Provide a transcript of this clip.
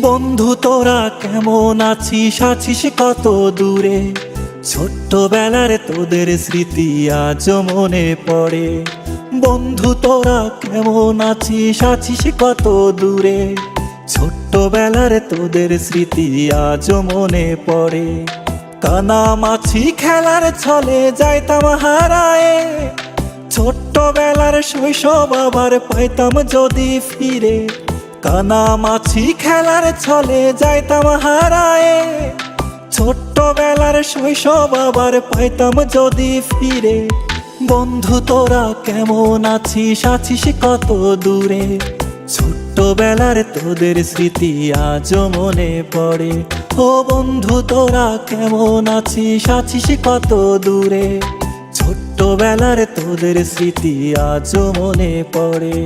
বন্ধু তোরা কেমন আছিস, আছিস কত দূরে? ছোট্টবেলার তোদের স্মৃতি আজ মনে পড়ে। বন্ধু তোরা কেমন আছিস, আছিস কত দূরে? ছোট্টবেলার তোদের স্মৃতি আজ মনে পড়ে। কানামাছি খেলার ছলে যাইতাম হারায়ে, ছোট্টবেলার শৈশব আবার পাইতাম যদি ফিরে। কানামাছি খেলার ছলে যাইতাম হারায়ে, ছোট্টবেলার শৈশব আবার পাইতাম যদি ফিরে। বন্ধু তোরা কেমন আছিস, আছিস কত দূরে? ছোট্টবেলার তোদের স্মৃতি আজ মনে পড়ে। ও বন্ধু তোরা কেমন আছিস, আছিস কত দূরে? ছোট্টবেলার তোদের স্মৃতি আজ মনে পড়ে।